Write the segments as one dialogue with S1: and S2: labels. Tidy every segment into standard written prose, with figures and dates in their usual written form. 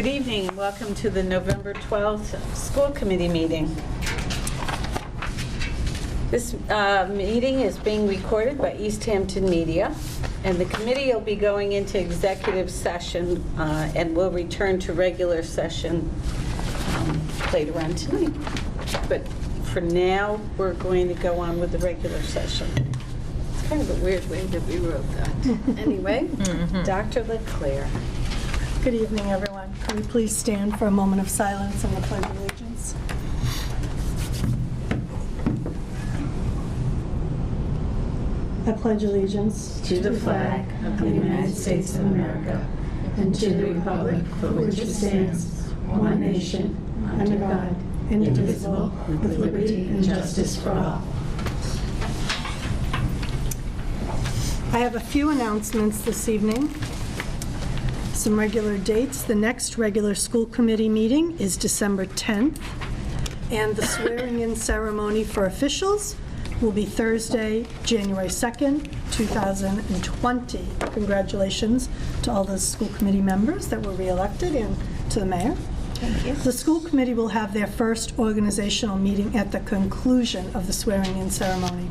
S1: Good evening and welcome to the November 12th School Committee meeting. This meeting is being recorded by Easthampton Media, and the committee will be going into executive session and will return to regular session later on tonight. But for now, we're going to go on with the regular session. It's kind of a weird way that we wrote that. Anyway, Dr. LeClaire.
S2: Good evening, everyone. Can we please stand for a moment of silence and the Pledge of Allegiance? I pledge allegiance
S1: To the flag of the United States of America and to the republic for which it stands, one nation, under God, indivisible, with liberty and justice for all.
S2: I have a few announcements this evening. Some regular dates. The next regular school committee meeting is December 10th, and the swearing-in ceremony for officials will be Thursday, January 2nd, 2020. Congratulations to all the school committee members that were re-elected and to the mayor.
S1: Thank you.
S2: The school committee will have their first organizational meeting at the conclusion of the swearing-in ceremony.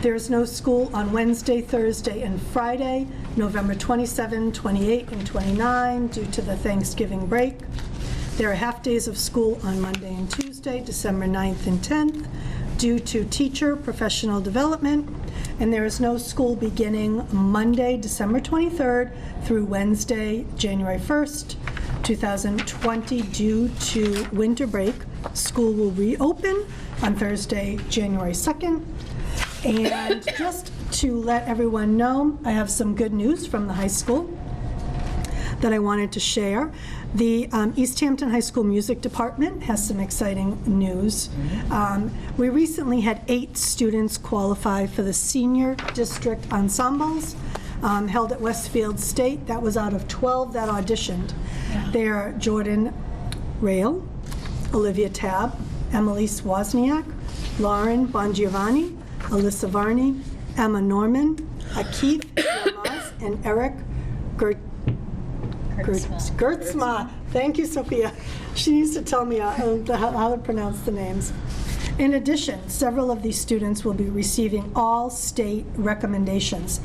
S2: There is no school on Wednesday, Thursday, and Friday, November 27, 28, and 29, due to the Thanksgiving break. There are half-days of school on Monday and Tuesday, December 9th and 10th, due to teacher professional development. And there is no school beginning Monday, December 23rd, through Wednesday, January 1st, 2020, due to winter break. School will reopen on Thursday, January 2nd. And just to let everyone know, I have some good news from the high school that I wanted to share. The Easthampton High School Music Department has some exciting news. We recently had 8 students qualify for the Senior District Ensembles held at Westfield State. That was out of 12 that auditioned. They are Jordan Rail, Olivia Tabb, Emilise Wozniak, Lauren Bongiovanni, Alyssa Varney, Emma Norman, Akeith Yilmaz, and Eric Gertzma. Thank you, Sophia. She needs to tell me how to pronounce the names. In addition, several of these students will be receiving all state recommendations.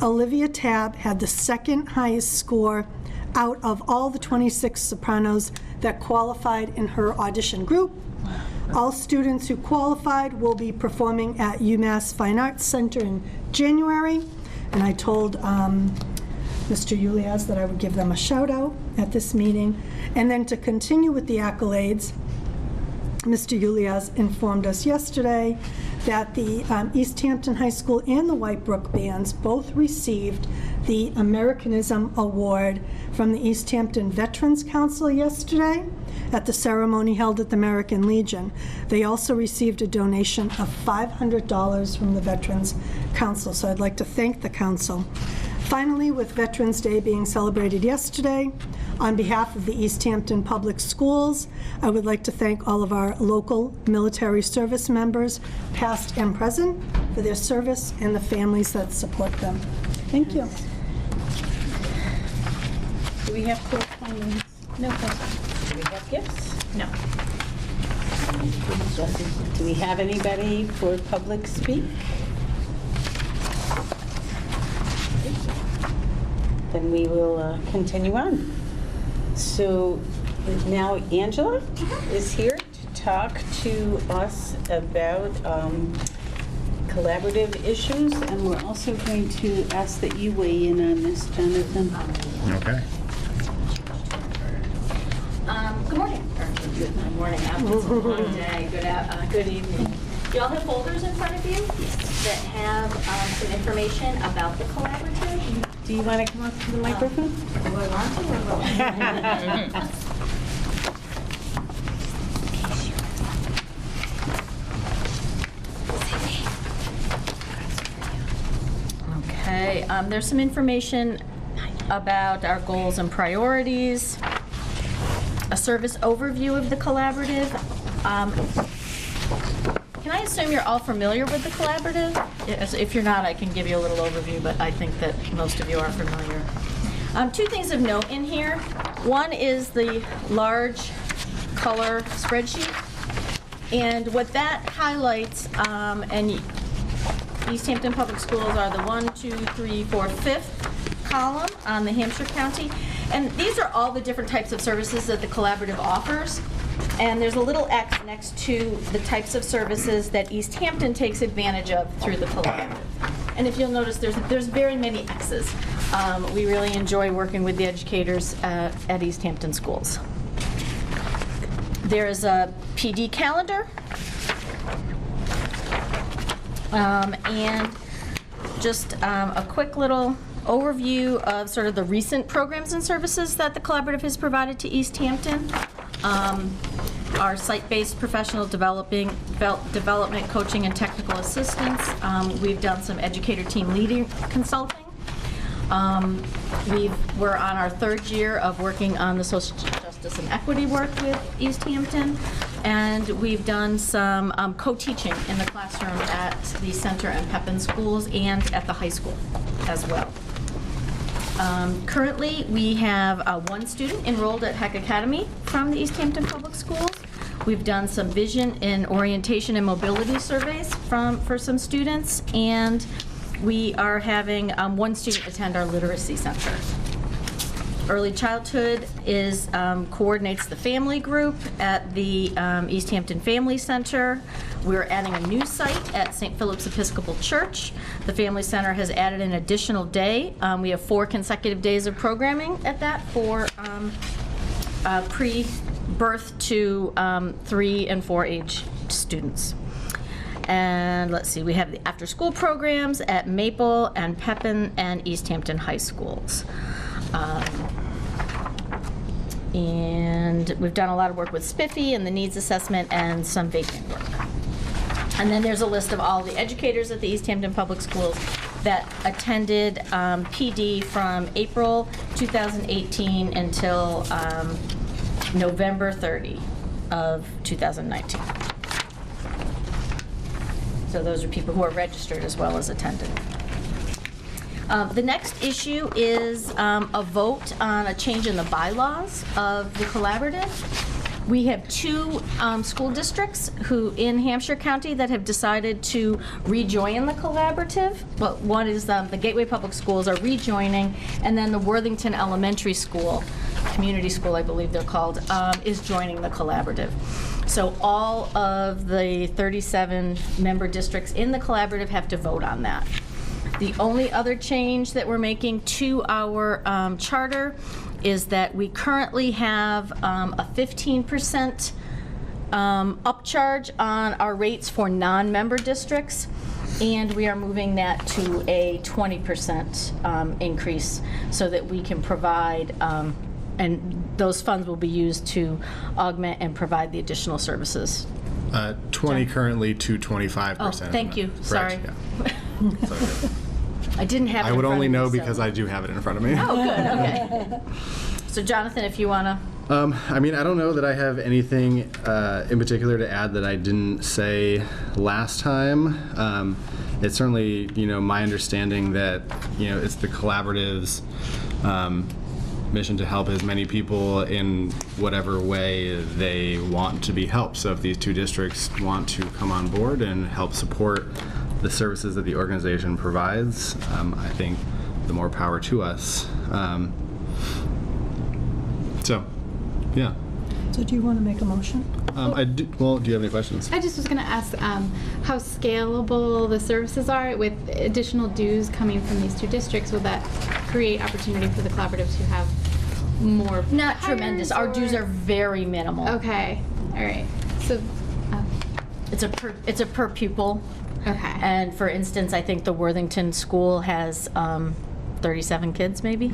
S2: Olivia Tabb had the second highest score out of all the 26 sopranos that qualified in her audition group. All students who qualified will be performing at UMass Fine Arts Center in January, and I told Mr. Ulias that I would give them a shout out at this meeting. And then to continue with the accolades, Mr. Ulias informed us yesterday that the Easthampton High School and the White Brook bands both received the Americanism Award from the Easthampton Veterans Council yesterday at the ceremony held at the American Legion. They also received a donation of $500 from the Veterans Council, so I'd like to thank the council. Finally, with Veterans Day being celebrated yesterday, on behalf of the Easthampton Public Schools, I would like to thank all of our local military service members, past and present, for their service and the families that support them. Thank you.
S1: Do we have correspondence? No correspondence. Do we have gifts?
S3: No.
S1: Do we have anybody for public speak? Then we will continue on. So now Angela is here to talk to us about collaborative issues, and we're also going to ask that you weigh in on this, Jonathan.
S4: Okay.
S3: Good morning. Good morning. After it's a long day. Good evening. You all have folders in front of you that have some information about the collaborative.
S1: Do you want to come up to the microphone?
S3: Do I want to or will Okay, there's some information about our goals and priorities, a service overview of the collaborative. Can I assume you're all familiar with the collaborative? Yes, if you're not, I can give you a little overview, but I think that most of you are familiar. Two things of note in here. One is the large color spreadsheet. And what that highlights, and Easthampton Public Schools are the 1, 2, 3, 4, 5th column on the Hampshire County. And these are all the different types of services that the collaborative offers. And there's a little X next to the types of services that Easthampton takes advantage of through the collaborative. And if you'll notice, there's very many X's. We really enjoy working with the educators at Easthampton Schools. There is a PD calendar. And just a quick little overview of sort of the recent programs and services that the collaborative has provided to Easthampton. Our site-based professional development, coaching, and technical assistance. We've done some educator team leading consulting. We're on our 3rd year of working on the social justice and equity work with Easthampton, and we've done some co-teaching in the classroom at the Center and Pepin schools and at the high school as well. Currently, we have 1 student enrolled at Heck Academy from the Easthampton Public Schools. We've done some vision and orientation and mobility surveys for some students, and we are having 1 student attend our literacy center. Early childhood coordinates the family group at the Easthampton Family Center. We're adding a new site at St. Philip's Episcopal Church. The Family Center has added an additional day. We have 4 consecutive days of programming at that for pre-birth to 3 and 4 age students. And let's see, we have the after-school programs at Maple and Pepin and Easthampton High Schools. And we've done a lot of work with Spiffy and the needs assessment and some vacant work. And then there's a list of all the educators at the Easthampton Public Schools that attended PD from April 2018 until November 30 of 2019. So those are people who are registered as well as attended. The next issue is a vote on a change in the bylaws of the collaborative. We have 2 school districts in Hampshire County that have decided to rejoin the collaborative. Well, one is the Gateway Public Schools are rejoining, and then the Worthington Elementary School, community school I believe they're called, is joining the collaborative. So all of the 37 member districts in the collaborative have to vote on that. The only other change that we're making to our charter is that we currently have a 15% upcharge on our rates for non-member districts, and we are moving that to a 20% increase so that we can provide, and those funds will be used to augment and provide the additional services.
S4: 20 currently to 25%.
S3: Oh, thank you. Sorry.
S4: Yeah. Okay.
S3: I didn't have it
S4: I
S3: in
S4: would
S3: front
S4: only
S3: of me,
S4: know
S3: so-
S4: because I do have it in front of me.
S3: Oh, good, okay. So Jonathan, if you want to.
S4: I mean, I don't know that I have anything in particular to add that I didn't say last time. It's certainly, my understanding that, it's the collaborative's mission to help as many people in whatever way they want to be helped. So if these 2 districts want to come on board and help support the services that the organization provides, I think the more power to us. So, yeah.
S2: So do you want to make a motion?
S4: Well, do you have any questions?
S5: I just was going to ask how scalable the services are with additional dues coming from these 2 districts. Will that create opportunity for the collaborative to have more?
S3: Not tremendous. Our dues are very minimal.
S5: Okay. All right. So.
S3: It's a per pupil.
S5: Okay.
S3: And for instance, I think the Worthington school has 37 kids maybe.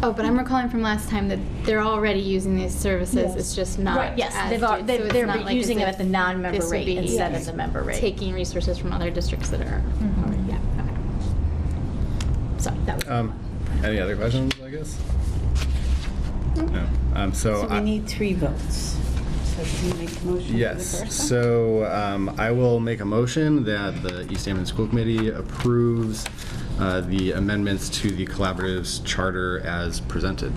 S5: Oh, but I'm recalling from last time that they're already using these services.
S2: Yes.
S5: It's just not.
S3: Right, yes,
S5: as
S3: they're
S5: due. So it's not like
S3: using
S5: as
S3: it
S5: if
S3: at the non-member
S5: this would
S3: rate
S5: be
S3: instead of the member rate.
S5: taking resources from other districts that are already. Yeah. Okay.
S3: So that was
S4: Any other questions, I guess? No.
S1: So we need 3 votes. So can you make a motion for the
S4: Yes.
S1: first one?
S4: So I will make a motion that the Easthampton School Committee approves the amendments to the collaborative's charter as presented.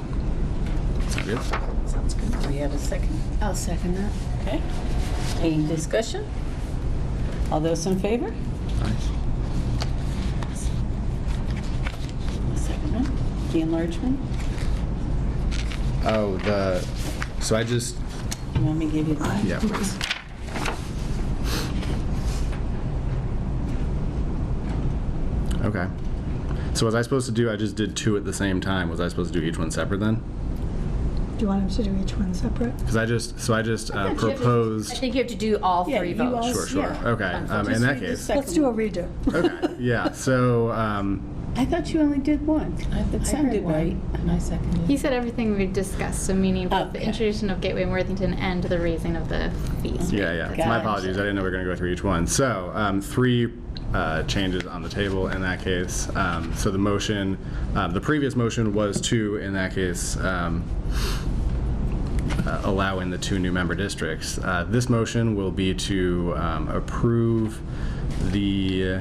S4: Sound good?
S1: Sounds good. Do we have a second?
S3: I'll second that.
S1: Okay. Any discussion? All those in favor? Second one. The enlargement?
S4: Oh, so I just,
S1: You want me to give you that?
S4: yeah, please. Okay. So was I supposed to do, I just did 2 at the same time. Was I supposed to do each one separate then?
S2: Do you want him to do each one separate?
S4: Because I just proposed.
S3: I think you have to do all
S1: Yeah,
S3: three
S1: you
S3: votes.
S1: all-
S4: Sure, sure.
S1: yeah.
S4: Okay.
S1: Just
S4: In that
S1: read the
S4: case.
S1: second
S2: Let's do a
S1: one.
S2: redo.
S4: Okay. Yeah. So,
S1: I thought you only did one. That sounded right.
S6: And I seconded.
S5: He said everything we discussed, so meaning both the
S1: Okay.
S5: introduction of Gateway and Worthington and the raising of the fees.
S4: yeah.
S1: Got
S4: My
S1: it.
S4: apologies. I didn't know we were going to go through each one. So, 3 changes on the table in that case. So the motion, the previous motion was to, in that case, allow in the 2 new member districts. This motion will be to approve the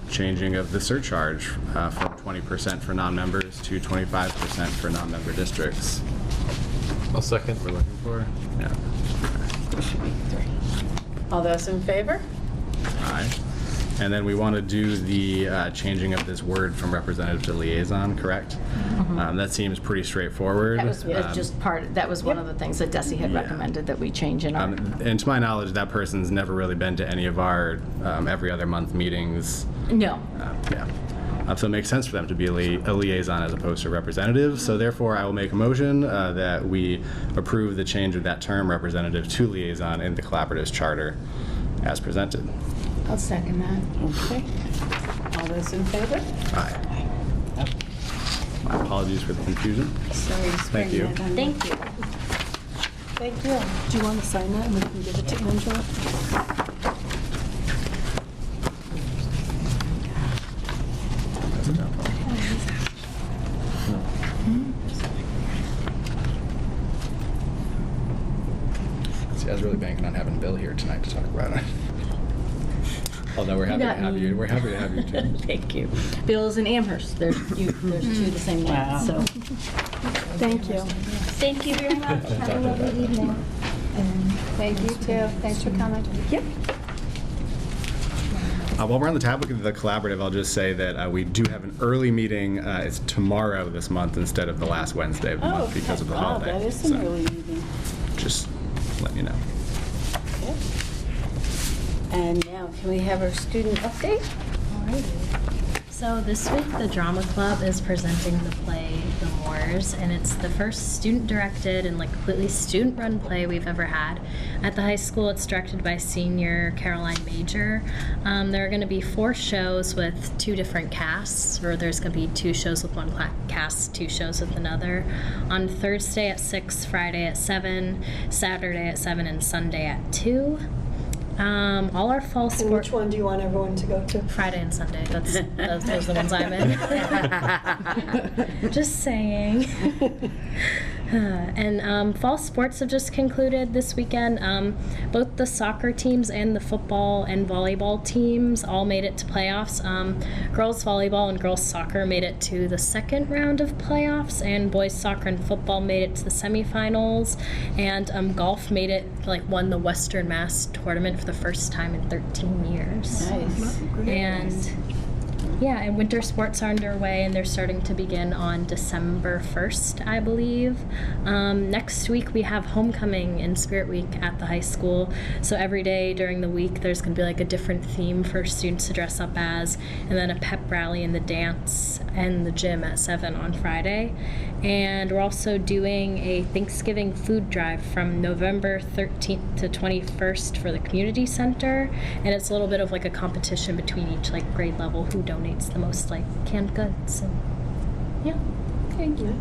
S4: changing of the surcharge from 20% for non-members to 25% for non-member districts.
S7: I'll second.
S4: We're looking for? Yeah.
S1: There should be 3. All those in favor?
S4: Aye. And then we want to do the changing of this word from representative to liaison, correct? That seems pretty straightforward.
S3: That was just that was one of the things that Desi had
S4: Yeah.
S3: recommended that we change in our.
S4: And to my knowledge, that person's never really been to any of our every other month meetings.
S3: No.
S4: Yeah. So it makes sense for them to be a liaison as opposed to a representative. So therefore, I will make a motion that we approve the change of that term, representative to liaison, in the collaborative's charter as presented.
S6: I'll second that.
S1: Okay. All those in favor?
S4: Aye. My apologies for the confusion.
S1: Sorry to spring
S4: Thank you.
S1: that on
S3: Thank you.
S2: Thank you. Do you want to sign that and we can give it to Angela?
S4: See, I was really banking on having Bill here tonight to talk about it. Although we're happy to have you. We're happy to have you too.
S3: Thank you. Bill's in Amherst. There's 2 the same way.
S1: Wow.
S3: So
S2: Thank you.
S3: thank you very much. Have a lovely evening.
S5: Thank you too. Thanks for coming.
S3: Yep.
S4: While we're on the topic of the collaborative, I'll just say that we do have an early meeting. It's tomorrow this month instead of the last Wednesday of the month because of the
S1: wow,
S4: holiday.
S1: that is
S4: So,
S1: some early meeting.
S4: just letting you know.
S1: Okay. And now, can we have our student update?
S8: So this week, the Drama Club is presenting the play The Moors, and it's the first student-directed and completely student-run play we've ever had. At the high school, it's directed by senior Caroline Major. There are going to be 4 shows with 2 different casts, or there's going to be 2 shows with one cast, 2 shows with another. On Thursday at 6, Friday at 7, Saturday at 7, and Sunday at 2. All our fall
S2: And
S8: sports.
S2: which one do you want everyone to go to?
S8: Friday and Sunday. Those are the ones I'm in. Just saying. And fall sports have just concluded this weekend. Both the soccer teams and the football and volleyball teams all made it to playoffs. Girls volleyball and girls soccer made it to the second round of playoffs, and boys soccer and football made it to the semifinals. And golf made it, won the Western Mass tournament for the first time in 13 years.
S1: Nice.
S8: And yeah, and winter sports are underway, and they're starting to begin on December 1st, I believe. Next week, we have homecoming and Spirit Week at the high school. So every day during the week, there's going to be a different theme for students to dress up as, and then a pep rally and the dance and the gym at 7 on Friday. And we're also doing a Thanksgiving food drive from November 13th to 21st for the community center, and it's a little bit of a competition between each grade level who donates the most canned goods. So yeah.
S1: Thank you.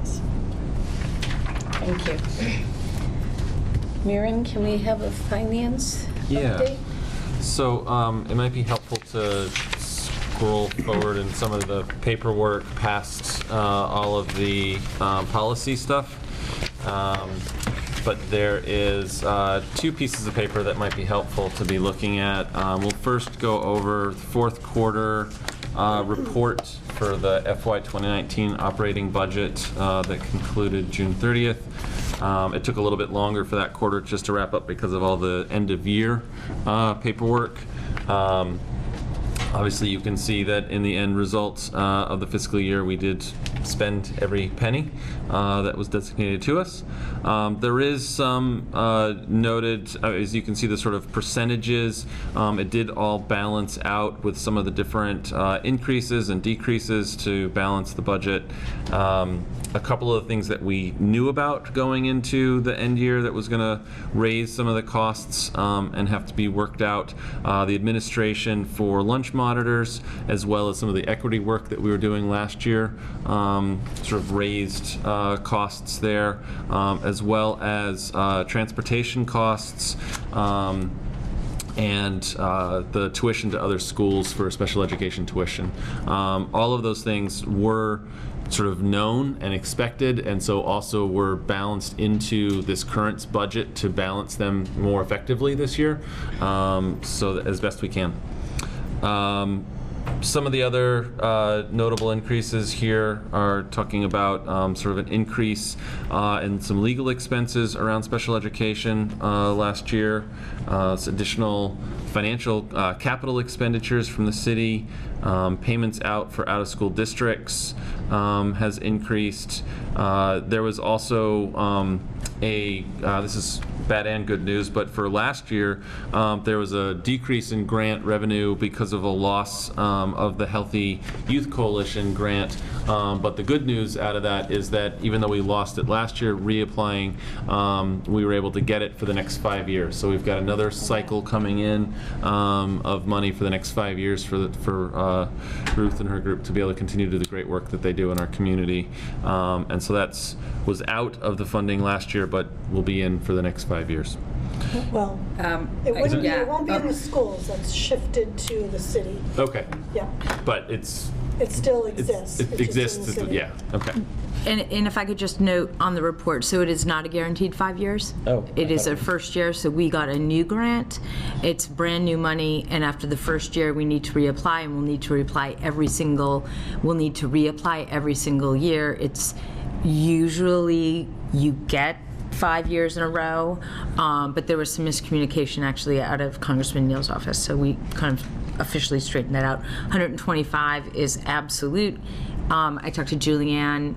S1: Thank you. Mirren, can we have a finance update?
S7: So it might be helpful to scroll forward in some of the paperwork past all of the policy stuff. But there is 2 pieces of paper that might be helpful to be looking at. We'll first go over the 4th quarter report for the FY 2019 operating budget that concluded June 30th. It took a little bit longer for that quarter just to wrap up because of all the end of year paperwork. Obviously, you can see that in the end results of the fiscal year, we did spend every penny that was designated to us. There is some noted, as you can see, the sort of percentages. It did all balance out with some of the different increases and decreases to balance the budget. A couple of things that we knew about going into the end year that was going to raise some of the costs and have to be worked out. The administration for lunch monitors, as well as some of the equity work that we were doing last year, sort of raised costs there, as well as transportation costs, and the tuition to other schools for special education tuition. All of those things were sort of known and expected, and so also were balanced into this current budget to balance them more effectively this year, so that as best we can. Some of the other notable increases here are talking about sort of an increase in some legal expenses around special education last year. It's additional financial capital expenditures from the city, payments out for out-of-school districts has increased. There was also this is bad and good news, but for last year, there was a decrease in grant revenue because of a loss of the Healthy Youth Coalition grant. But the good news out of that is that even though we lost it last year, reapplying, we were able to get it for the next 5 years. So we've got another cycle coming in of money for the next 5 years for Ruth and her group to be able to continue to do the great work that they do in our community. And so was out of the funding last year, but will be in for the next 5 years.
S2: Well, it won't be in the schools. That's shifted to the city.
S7: Okay.
S2: Yeah.
S7: But it
S2: still exists.
S7: It
S2: It's just in
S7: exists.
S2: the city.
S7: Yeah. Okay.
S9: And if I could just note on the report, so it is not a guaranteed 5 years.
S7: Oh,
S9: It is a first year, so we got a new grant. It's brand new money, and after the first year, we need to reapply, and we'll need to reapply every single year. It's usually you get 5 years in a row, but there was some miscommunication actually out of Congressman Neal's office, so we kind of officially straightened that out. 125 is absolute. I talked to Julianne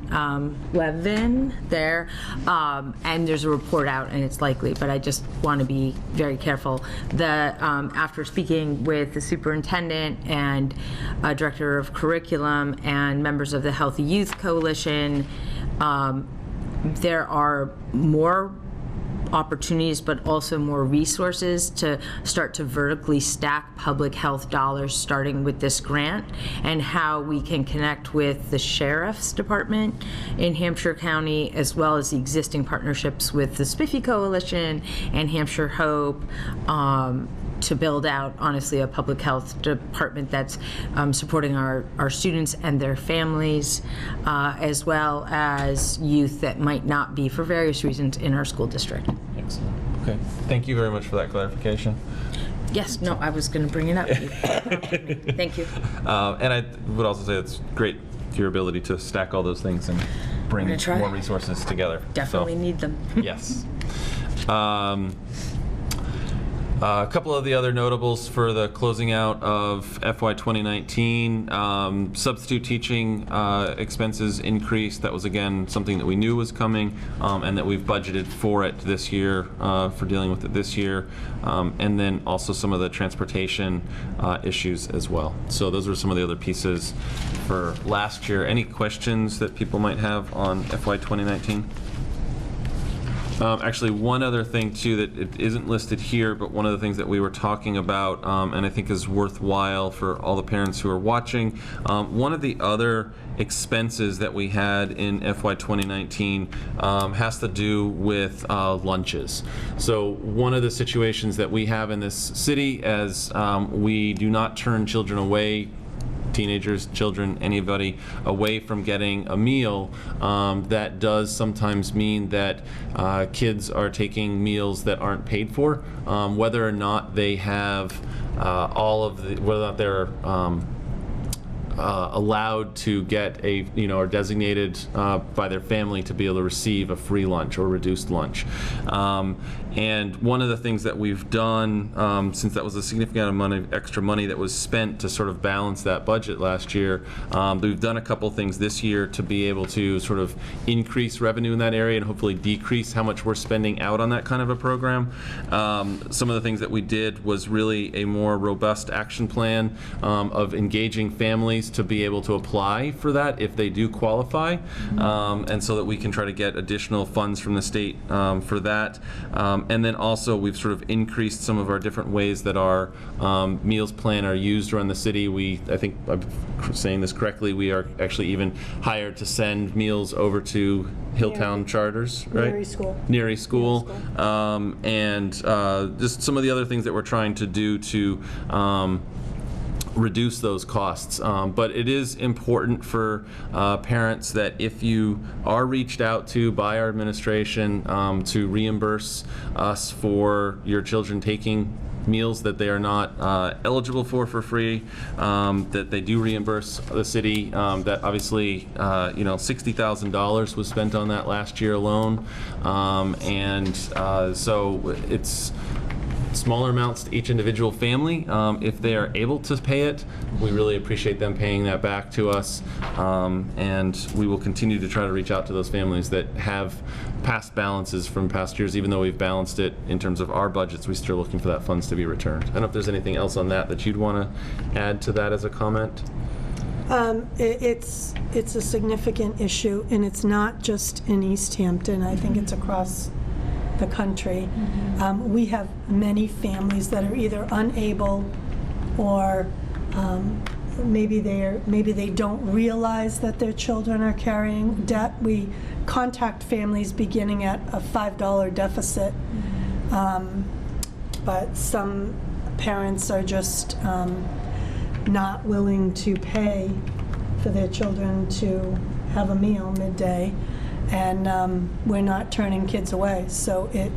S9: Levin there, and there's a report out, and it's likely, but I just want to be very careful. After speaking with the superintendent and director of curriculum and members of the Healthy Youth Coalition, there are more opportunities, but also more resources to start to vertically stack public health dollars, starting with this grant, and how we can connect with the Sheriff's Department in Hampshire County, as well as the existing partnerships with the Spiffy Coalition and Hampshire Hope, to build out, honestly, a public health department that's supporting our students and their families, as well as youth that might not be, for various reasons, in our school district.
S7: Excellent. Okay. Thank you very much for that clarification.
S9: Yes, no, I was going to bring it up. Thank you.
S7: And I would also say it's great, your ability to stack all those things and bring
S9: I'm gonna try.
S7: more resources together.
S9: Definitely
S7: So,
S9: need them.
S7: Yes. A couple of the other notables for the closing out of FY 2019, substitute teaching expenses increased. That was, again, something that we knew was coming, and that we've budgeted for it this year, for dealing with it this year. And then also some of the transportation issues as well. So those are some of the other pieces for last year. Any questions that people might have on FY 2019? Actually, one other thing, too, that it isn't listed here, but one of the things that we were talking about, and I think is worthwhile for all the parents who are watching, one of the other expenses that we had in FY 2019 has to do with lunches. So one of the situations that we have in this city, as we do not turn children away, teenagers, children, anybody, away from getting a meal, that does sometimes mean that kids are taking meals that aren't paid for, whether or not they have whether or not they're allowed to get are designated by their family to be able to receive a free lunch or reduced lunch. And one of the things that we've done, since that was a significant amount of extra money that was spent to sort of balance that budget last year, we've done a couple things this year to be able to sort of increase revenue in that area and hopefully decrease how much we're spending out on that kind of a program. Some of the things that we did was really a more robust action plan of engaging families to be able to apply for that if they do qualify, and so that we can try to get additional funds from the state for that. And then also we've sort of increased some of our different ways that our meals plan are used around the city. I think I'm saying this correctly, we are actually even hired to send meals over to Hilltown Charters, right? Neary School. And just some of the other things that we're trying to do to reduce those costs. But it is important for parents that if you are reached out to by our administration to reimburse us for your children taking meals that they are not eligible for free, that they do reimburse the city. That obviously, $60,000 was spent on that last year alone, and so it's smaller amounts to each individual family. If they are able to pay it, we really appreciate them paying that back to us, and we will continue to try to reach out to those families that have past balances from past years. Even though we've balanced it in terms of our budgets, we're still looking for that funds to be returned. I don't know if there's anything else on that you'd want to add to that as a comment.
S2: It's a significant issue, and it's not just in Easthampton. I think it's across the country. We have many families that are either unable or maybe they don't realize that their children are carrying debt. We contact families beginning at a $5 deficit, but some parents are just not willing to pay for their children to have a meal midday, and we're not turning kids away. So it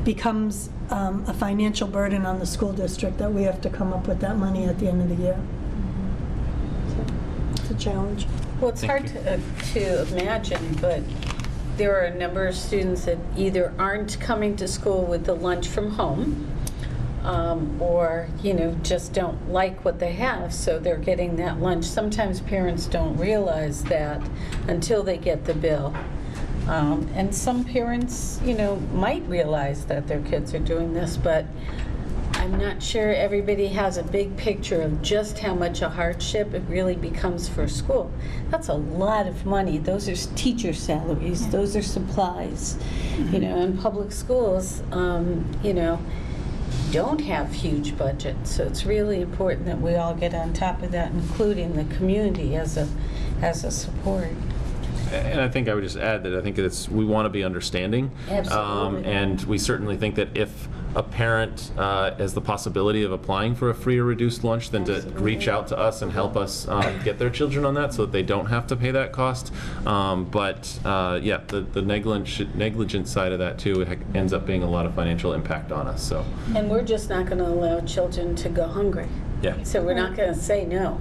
S2: becomes a financial burden on the school district that we have to come up with that money at the end of the year. So it's a challenge.
S1: Well, it's hard to imagine, but there are a number of students that either aren't coming to school with the lunch from home, or just don't like what they have, so they're getting that lunch. Sometimes parents don't realize that until they get the bill. And some parents, might realize that their kids are doing this, but I'm not sure everybody has a big picture of just how much a hardship it really becomes for school. That's a lot of money. Those are teacher salaries. Those are supplies. In public schools, don't have huge budgets. So it's really important that we all get on top of that, including the community as a support.
S7: And I think I would just add that I think we want to be understanding.
S1: Absolutely.
S7: And we certainly think that if a parent has the possibility of applying for a free or reduced lunch, then to reach out to us and help us get their children on that so that they don't have to pay that cost. The negligent side of that too, it ends up being a lot of financial impact on us. So.
S1: And we're just not going to allow children to go hungry.
S7: Yeah.
S1: So we're not going to say no.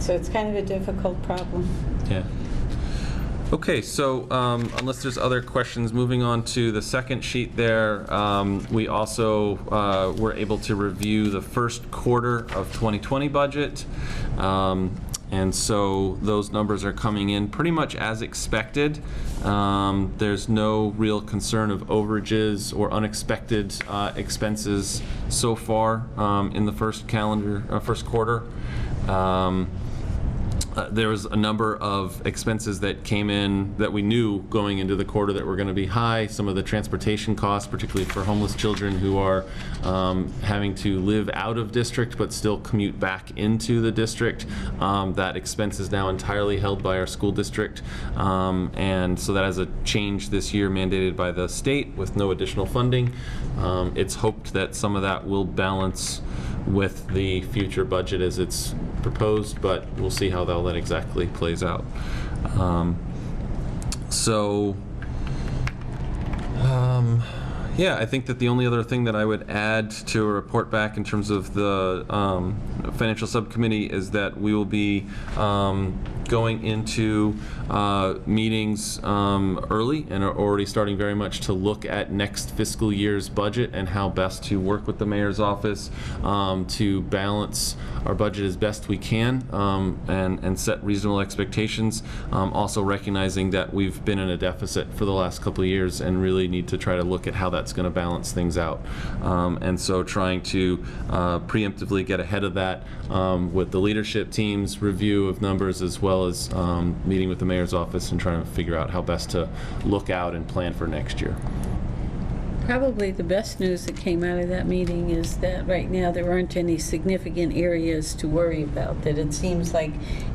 S1: So it's kind of a difficult problem.
S7: Yeah. Okay, so unless there's other questions, moving on to the second sheet there, we also were able to review the first quarter of 2020 budget. And so those numbers are coming in pretty much as expected. There's no real concern of overages or unexpected expenses so far in the first quarter. There was a number of expenses that came in that we knew going into the quarter that were going to be high. Some of the transportation costs, particularly for homeless children who are having to live out of district but still commute back into the district. That expense is now entirely held by our school district. And so that has a change this year mandated by the state with no additional funding. It's hoped that some of that will balance with the future budget as it's proposed, but we'll see how all that exactly plays out. Yeah, I think that the only other thing that I would add to a report back in terms of the financial subcommittee is that we will be going into meetings early and are already starting very much to look at next fiscal year's budget and how best to work with the mayor's office to balance our budget as best we can and set reasonable expectations. Also recognizing that we've been in a deficit for the last couple of years and really need to try to look at how that's going to balance things out. And so trying to preemptively get ahead of that with the leadership team's review of numbers, as well as meeting with the mayor's office and trying to figure out how best to look out and plan for next year.
S1: Probably the best news that came out of that meeting is that right now there aren't any significant areas to worry about, that it seems like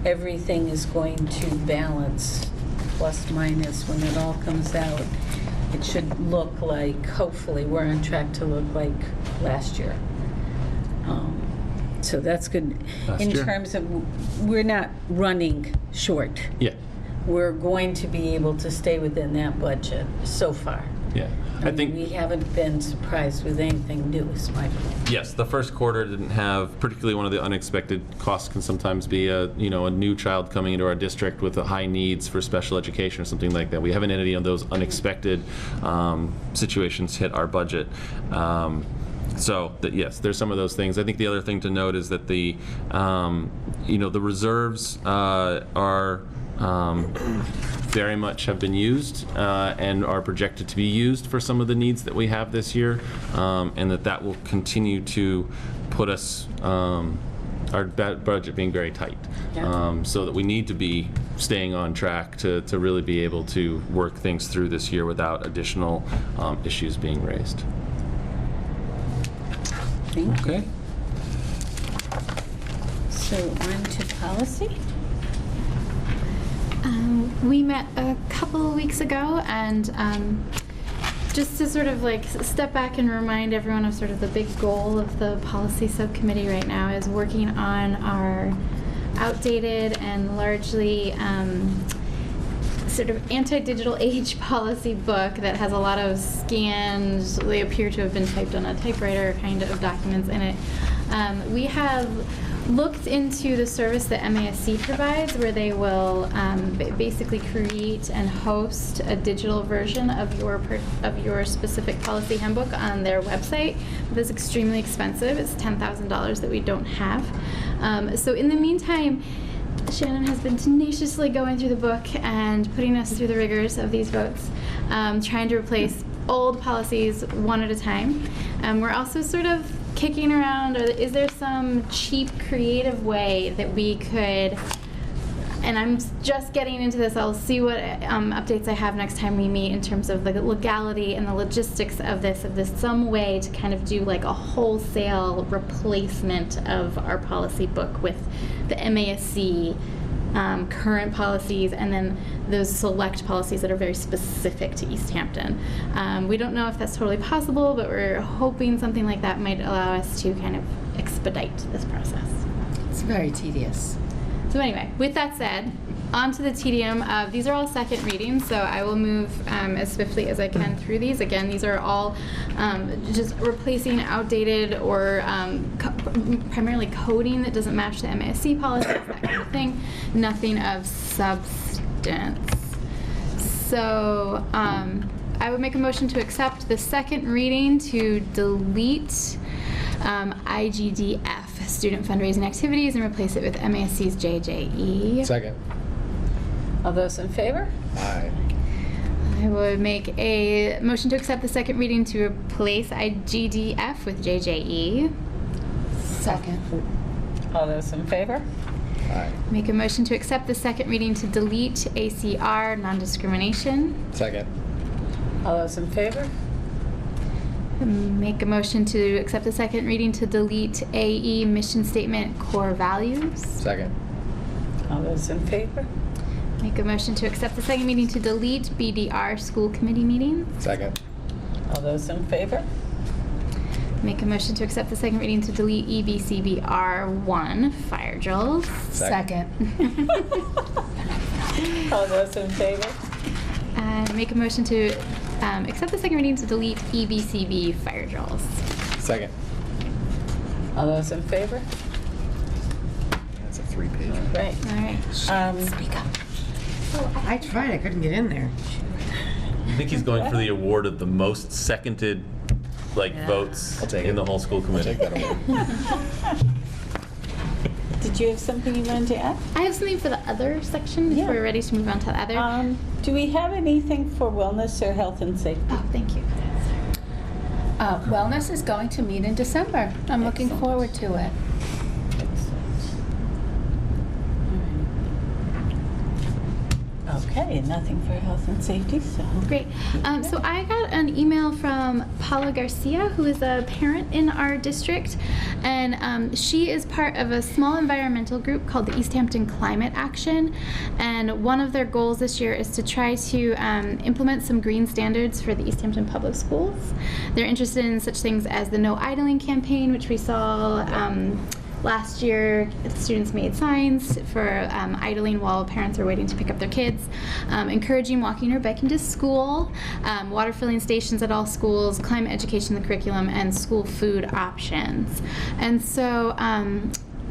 S1: everything is going to balance, plus minus, when it all comes out. It should look like, hopefully, we're on track to look like last year. So that's good. In terms of, we're not running short.
S7: Yeah.
S1: We're going to be able to stay within that budget so far.
S7: Yeah. I think
S1: we haven't been surprised with anything new, is my point.
S7: yes, the first quarter didn't have, particularly one of the unexpected costs can sometimes be a new child coming into our district with a high needs for special education or something like that. We haven't had any of those unexpected situations hit our budget. So yes, there's some of those things. I think the other thing to note is that the reserves are very much have been used and are projected to be used for some of the needs that we have this year, and that will continue to put us, our budget being very tight, so that we need to be staying on track to really be able to work things through this year without additional issues being raised.
S1: Thank you.
S7: Okay.
S1: So on to policy.
S5: We met a couple of weeks ago, and just to sort of like step back and remind everyone of sort of the big goal of the policy subcommittee right now is working on our outdated and largely sort of anti-digital age policy book that has a lot of scanned, they appear to have been typed on a typewriter kind of documents in it. We have looked into the service that MASC provides, where they will basically create and host a digital version of your specific policy handbook on their website. That's extremely expensive. It's $10,000 that we don't have. So in the meantime, Shannon has been tenaciously going through the book and putting us through the rigors of these votes, trying to replace old policies one at a time. We're also sort of kicking around, or is there some cheap, creative way that we could, and I'm just getting into this, I'll see what updates I have next time we meet in terms of the legality and the logistics of this, some way to kind of do like a wholesale replacement of our policy book with the MASC current policies, and then those select policies that are very specific to Easthampton. We don't know if that's totally possible, but we're hoping something like that might allow us to kind of expedite this process.
S6: It's very tedious.
S5: So anyway, with that said, on to the tedium of, these are all second readings, so I will move as swiftly as I can through these. Again, these are all just replacing outdated or primarily coding that doesn't match the MASC policies, that kind of thing. Nothing of substance. So I would make a motion to accept the second reading to delete IGDF, student fundraising activities, and replace it with MASC's JJE.
S4: Second.
S1: All those in favor?
S4: Aye.
S5: I would make a motion to accept the second reading to replace IGDF with JJE.
S6: Second.
S1: All those in favor?
S4: Aye.
S5: Make a motion to accept the second reading to delete ACR, non-discrimination.
S4: Second.
S1: All those in favor?
S5: Make a motion to accept the second reading to delete AE, mission statement, core values.
S4: Second.
S1: All those in favor?
S5: Make a motion to accept the second reading to delete BDR, school committee meetings.
S4: Second.
S1: All those in favor?
S5: Make a motion to accept the second reading to delete EBCBR1, fire drills.
S6: Second.
S1: All those in favor?
S5: And make a motion to accept the second reading to delete EBCB fire drills.
S4: Second.
S1: All those in favor?
S4: That's a 3-page.
S1: Right.
S5: All right.
S1: Speak up.
S6: I tried, I couldn't get in there.
S7: Nikki's going for the award of the most seconded, votes
S4: I'll take
S7: in
S4: it.
S7: the whole school committee.
S4: Take that away.
S1: Did you have something you wanted to add?
S5: I have something for the other section if
S1: Yeah.
S5: we're ready to move on to the other.
S1: Do we have anything for wellness or health and safety?
S5: Oh, thank you.
S6: Wellness is going to meet in December. I'm looking forward to it.
S1: Okay, nothing for health and safety, so.
S5: Great. So I got an email from Paula Garcia, who is a parent in our district, and she is part of a small environmental group called the Easthampton Climate Action, and one of their goals this year is to try to implement some green standards for the Easthampton Public Schools. They're interested in such things as the No Idling campaign, which we saw last year. Students made signs for idling while parents are waiting to pick up their kids, encouraging walking or biking to school, water filling stations at all schools, climate education in the curriculum, and school food options. And so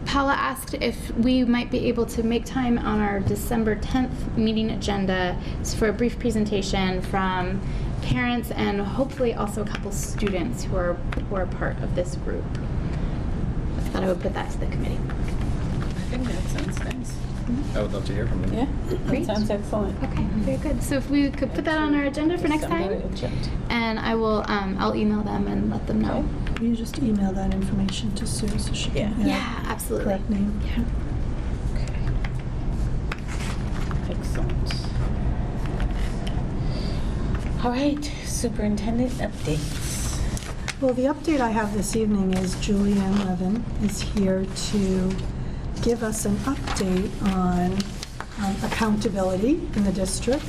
S5: Paula asked if we might be able to make time on our December 10th meeting agenda for a brief presentation from parents and hopefully also a couple students who are part of this group. I thought I would put that to the committee.
S1: I think that sounds nice.
S4: I would love to hear from them.
S1: Yeah, that
S5: Great.
S1: sounds excellent.
S5: Okay, very good. So if we could put that on our agenda for next time, and I will, I'll email them and let them know.
S2: You just email that information to Sue so she can add
S5: Yeah, absolutely.
S2: correct name.
S5: Yeah.
S1: Excellent. All right, superintendent updates.
S2: Well, the update I have this evening is Julianne Levin is here to give us an update on accountability in the district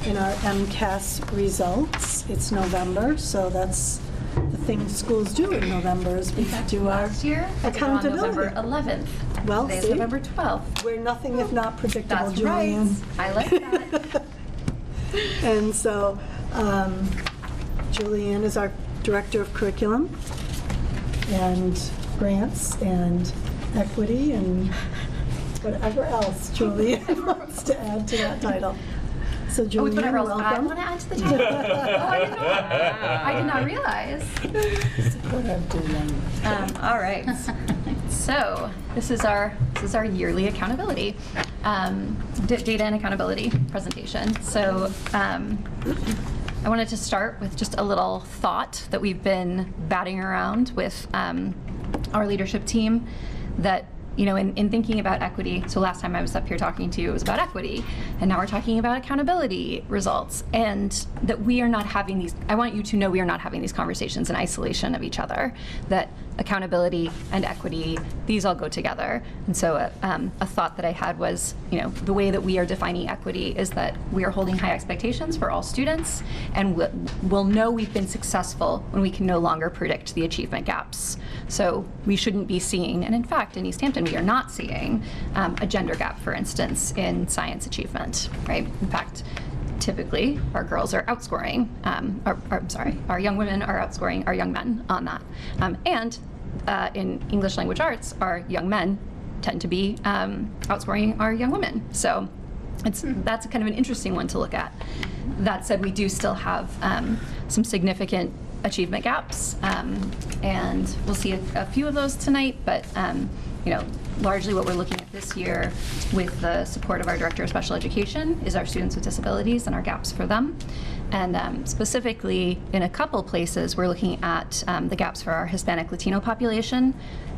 S2: in our MCAS results. It's November, so that's the thing schools do in November is we do our
S10: year,
S2: accountability.
S10: November 11th.
S2: Well,
S10: Today's
S2: see?
S10: November 12th.
S2: We're nothing if not predictable,
S10: That's right.
S2: Julianne.
S10: I like that.
S2: And so Julianne is our Director of Curriculum and Grants and Equity and whatever else Julianne wants to add to that title. So
S10: With
S2: Julianne,
S10: whatever else I
S2: welcome.
S10: want to add to the title. Oh, I didn't know. I did not realize. All right. So this is our yearly accountability, data and accountability presentation. So I wanted to start with just a little thought that we've been batting around with our leadership team that, in thinking about equity, so last time I was up here talking to you, it was about equity, and now we're talking about accountability results, and that we are not having these, I want you to know we are not having these conversations in isolation of each other, that accountability and equity, these all go together. And so a thought that I had was, the way that we are defining equity is that we are holding high expectations for all students, and we'll know we've been successful when we can no longer predict the achievement gaps. So we shouldn't be seeing, and in fact in Easthampton we are not seeing a gender gap, for instance, in science achievement, right? In fact, typically our girls are outscoring, our young women are outscoring our young men on that. And in English language arts, our young men tend to be outscoring our young women. So that's kind of an interesting one to look at. That said, we do still have some significant achievement gaps, and we'll see a few of those tonight, but largely what we're looking at this year with the support of our Director of Special Education is our students with disabilities and our gaps for them. And specifically, in a couple places, we're looking at the gaps for our Hispanic Latino population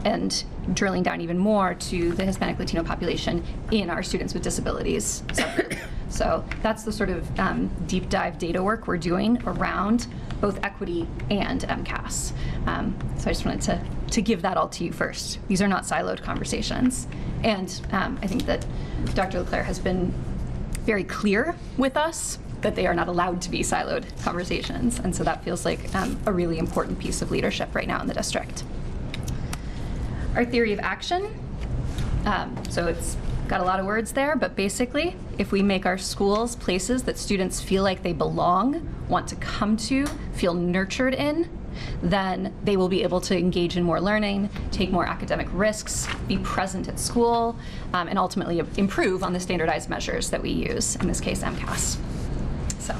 S10: and drilling down even more to the Hispanic Latino population in our students with disabilities subgroup. So that's the sort of deep dive data work we're doing around both equity and MCAS. So I just wanted to give that all to you first. These are not siloed conversations. And I think that Dr. LeClaire has been very clear with us that they are not allowed to be siloed conversations. And so that feels like a really important piece of leadership right now in the district. Our theory of action, so it's got a lot of words there, but basically if we make our schools places that students feel like they belong, want to come to, feel nurtured in, then they will be able to engage in more learning, take more academic risks, be present at school, and ultimately improve on the standardized measures that we use, in this case, MCAS. So,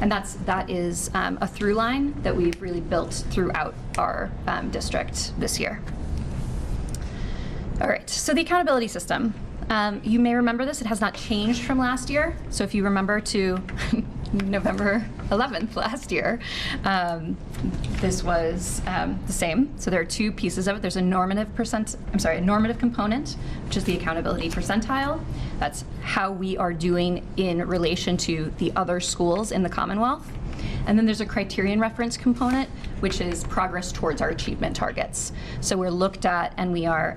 S10: and that is a through line that we've really built throughout our district this year. All right, so the accountability system. You may remember this, it has not changed from last year. So if you remember to November 11th last year, this was the same. So there are two pieces of it. There's a normative component, which is the accountability percentile. That's how we are doing in relation to the other schools in the Commonwealth. And then there's a criterion reference component, which is progress towards our achievement targets. So we're looked at and we are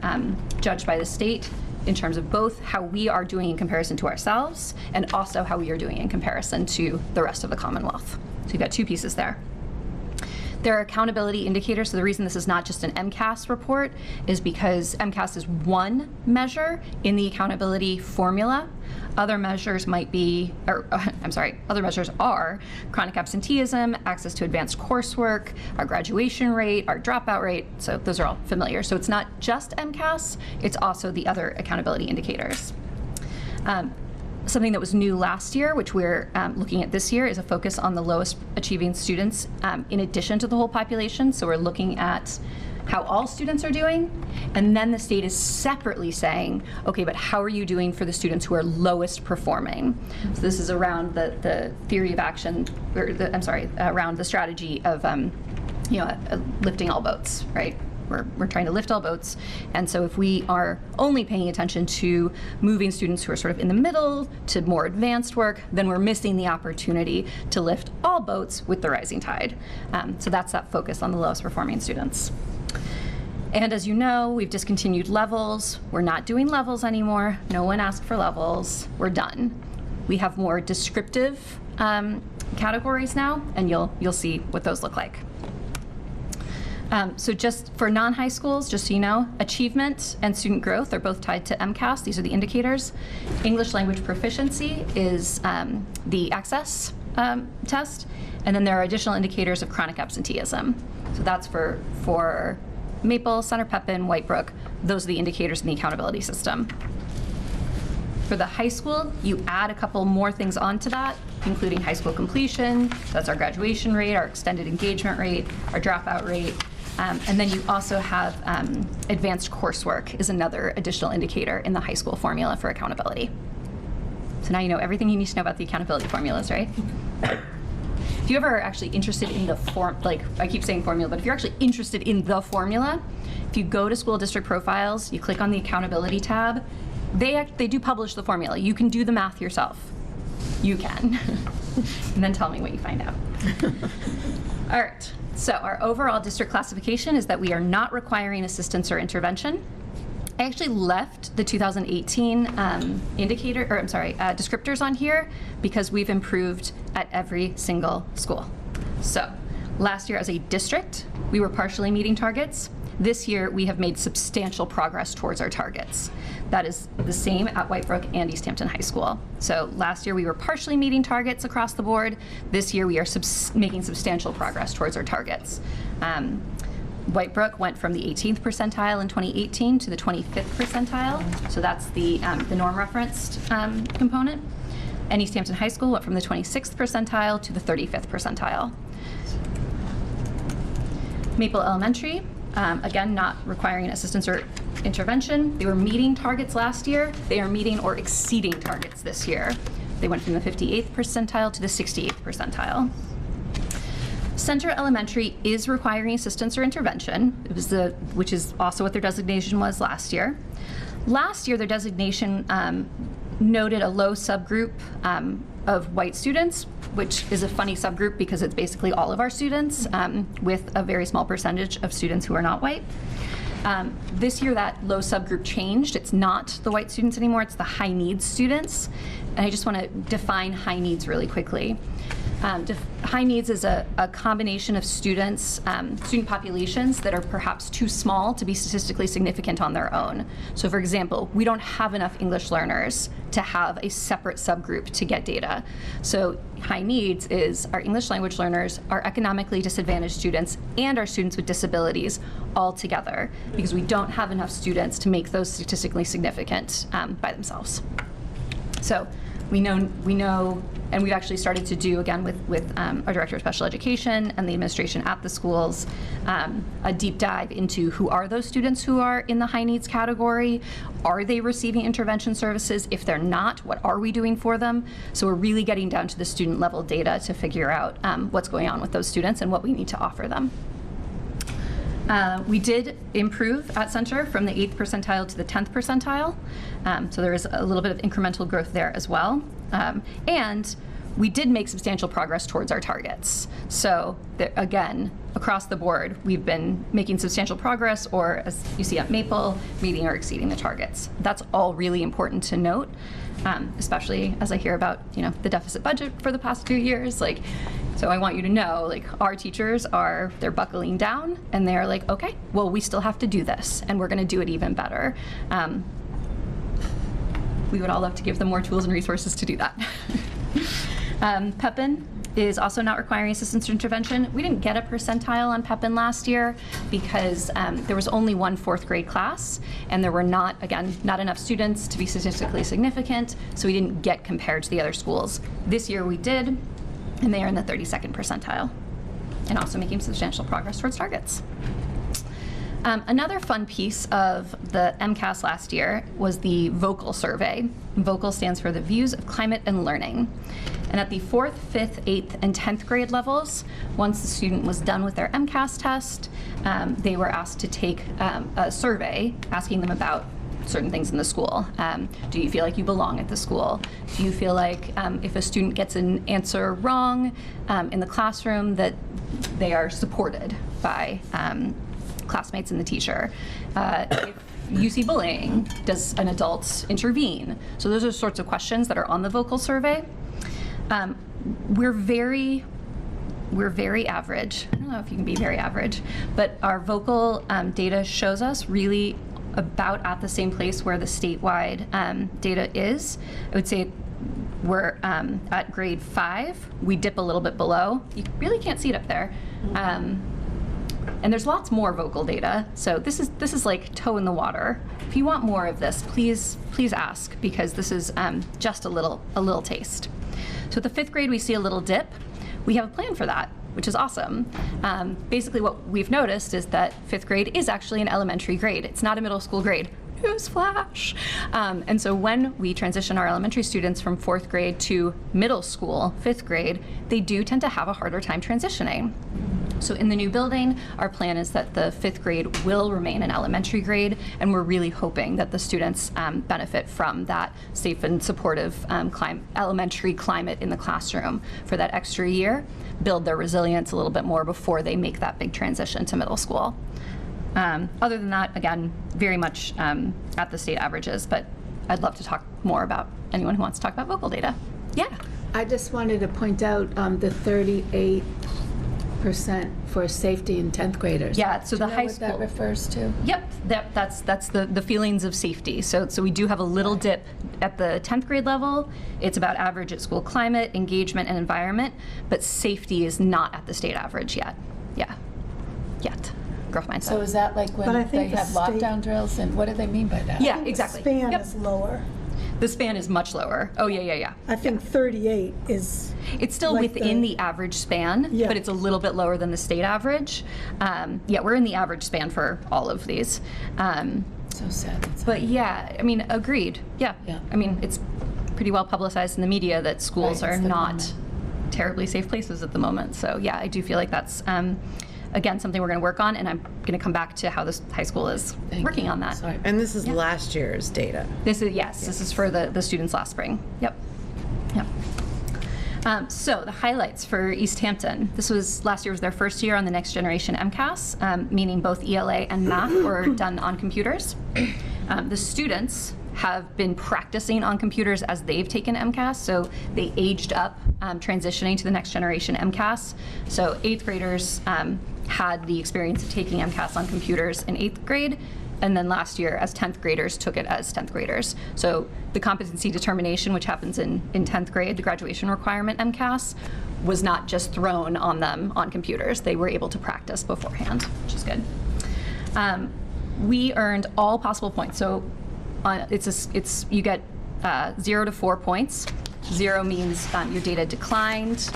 S10: judged by the state in terms of both how we are doing in comparison to ourselves and also how we are doing in comparison to the rest of the Commonwealth. So you've got two pieces there. There are accountability indicators. So the reason this is not just an MCAS report is because MCAS is one measure in the accountability formula. Other measures might be, other measures are chronic absenteeism, access to advanced coursework, our graduation rate, our dropout rate. So those are all familiar. So it's not just MCAS, it's also the other accountability indicators. Something that was new last year, which we're looking at this year, is a focus on the lowest achieving students in addition to the whole population. So we're looking at how all students are doing, and then the state is separately saying, okay, but how are you doing for the students who are lowest performing? So this is around the theory of action, or around the strategy of lifting all boats, right? We're trying to lift all boats, and so if we are only paying attention to moving students who are sort of in the middle to more advanced work, then we're missing the opportunity to lift all boats with the rising tide. So that's that focus on the lowest performing students. And as you know, we've discontinued levels. We're not doing levels anymore. No one asked for levels. We're done. We have more descriptive categories now, and you'll see what those look like. So just for non-high schools, just so you know, achievement and student growth are both tied to MCAS. These are the indicators. English language proficiency is the access test. And then there are additional indicators of chronic absenteeism. So that's for Maple, Center Pepin, White Brook. Those are the indicators in the accountability system. For the high school, you add a couple more things onto that, including high school completion. That's our graduation rate, our extended engagement rate, our dropout rate. And then you also have advanced coursework is another additional indicator in the high school formula for accountability. So now you know everything you need to know about the accountability formulas, right? If you ever are actually interested in the I keep saying formula, but if you're actually interested in the formula, if you go to school district profiles, you click on the accountability tab, they do publish the formula. You can do the math yourself. You can. And then tell me what you find out. All right, so our overall district classification is that we are not requiring assistance or intervention. I actually left the 2018 descriptors on here because we've improved at every single school. So last year as a district, we were partially meeting targets. This year, we have made substantial progress towards our targets. That is the same at White Brook and Easthampton High School. So last year, we were partially meeting targets across the board. This year, we are making substantial progress towards our targets. White Brook went from the 18th percentile in 2018 to the 25th percentile. So that's the norm referenced component. And Easthampton High School went from the 26th percentile to the 35th percentile. Maple Elementary, again, not requiring assistance or intervention. They were meeting targets last year. They are meeting or exceeding targets this year. They went from the 58th percentile to the 68th percentile. Center Elementary is requiring assistance or intervention, which is also what their designation was last year. Last year, their designation noted a low subgroup of white students, which is a funny subgroup because it's basically all of our students with a very small percentage of students who are not white. This year, that low subgroup changed. It's not the white students anymore, it's the high needs students. And I just want to define high needs really quickly. High needs is a combination of students, student populations that are perhaps too small to be statistically significant on their own. So for example, we don't have enough English learners to have a separate subgroup to get data. So high needs is our English language learners, our economically disadvantaged students, and our students with disabilities all together, because we don't have enough students to make those statistically significant by themselves. So we know, and we've actually started to do, again, with our Director of Special Education and the administration at the schools, a deep dive into who are those students who are in the high needs category. Are they receiving intervention services? If they're not, what are we doing for them? So we're really getting down to the student level data to figure out what's going on with those students and what we need to offer them. We did improve at Center from the 8th percentile to the 10th percentile. So there is a little bit of incremental growth there as well. And we did make substantial progress towards our targets. So again, across the board, we've been making substantial progress, or as you see at Maple, meeting or exceeding the targets. That's all really important to note, especially as I hear about, the deficit budget for the past few years. So I want you to know, our teachers they're buckling down, and they're like, okay, well, we still have to do this, and we're going to do it even better. We would all love to give them more tools and resources to do that. Pepin is also not requiring assistance or intervention. We didn't get a percentile on Pepin last year because there was only one 4th grade class, and there were not enough students to be statistically significant, so we didn't get compared to the other schools. This year we did, and they are in the 32nd percentile, and also making substantial progress towards targets. Another fun piece of the MCAS last year was the VOCAL survey. VOCAL stands for the Views of Climate and Learning. And at the 4th, 5th, 8th, and 10th grade levels, once the student was done with their MCAS test, they were asked to take a survey asking them about certain things in the school. Do you feel like you belong at the school? Do you feel like if a student gets an answer wrong in the classroom that they are supported by classmates and the teacher? If you see bullying, does an adult intervene? So those are sorts of questions that are on the VOCAL survey. We're very average. I don't know if you can be very average, but our VOCAL data shows us really about at the same place where the statewide data is. I would say we're at grade 5. We dip a little bit below. You really can't see it up there. And there's lots more VOCAL data. So this is like toe in the water. If you want more of this, please ask, because this is just a little taste. So at the 5th grade, we see a little dip. We have a plan for that, which is awesome. Basically what we've noticed is that 5th grade is actually an elementary grade. It's not a middle school grade. Newsflash. And so when we transition our elementary students from 4th grade to middle school, 5th grade, they do tend to have a harder time transitioning. So in the new building, our plan is that the 5th grade will remain an elementary grade, and we're really hoping that the students benefit from that safe and supportive elementary climate in the classroom for that extra year, build their resilience a little bit more before they make that big transition to middle school. Other than that, again, very much at the state averages, but I'd love to talk more about anyone who wants to talk about VOCAL data. Yeah.
S11: I just wanted to point out the 38% for safety in 10th graders.
S10: Yeah, so
S11: Do you
S10: the
S11: know
S10: high
S11: what
S10: school.
S11: that refers to?
S10: Yep, that's the feelings of safety. So we do have a little dip at the 10th grade level. It's about average at school climate, engagement, and environment, but safety is not at the state average yet. Yeah, yet. Growth mindset.
S11: So is that like
S2: But I
S11: when they
S2: think the
S11: have
S2: state-
S11: lockdown drills, and what do they mean by that?
S10: Yeah, exactly.
S2: The span
S10: Yep.
S2: is lower.
S10: The span is much lower. Oh, yeah.
S2: I think 38 is,
S10: It's still
S2: Like
S10: within
S2: the-
S10: the average span,
S2: Yeah.
S10: but it's a little bit lower than the state average. Yeah, we're in the average span for all of these.
S11: So sad.
S10: But yeah, I mean, agreed. Yeah.
S11: Yeah.
S10: I mean, it's pretty well publicized in the media that schools
S11: Right,
S10: are
S11: it's the
S10: not
S11: moment.
S10: terribly safe places at the moment. So yeah, I do feel like that's, again, something we're going to work on, and I'm going to come back to how this high school is
S11: Thank
S10: working
S11: you.
S10: on that.
S11: Sorry.
S12: And this is last year's data.
S10: This is, yes, this is for the students last spring. Yep. So the highlights for Easthampton. Last year was their first year on the next generation MCAS, meaning both ELA and math were done on computers. The students have been practicing on computers as they've taken MCAS, so they aged up, transitioning to the next generation MCAS. So 8th graders had the experience of taking MCAS on computers in 8th grade, and then last year as 10th graders took it as 10th graders. So the competency determination, which happens in 10th grade, the graduation requirement MCAS, was not just thrown on them on computers. They were able to practice beforehand, which is good. We earned all possible points. So you get 0 to 4 points. 0 means your data declined.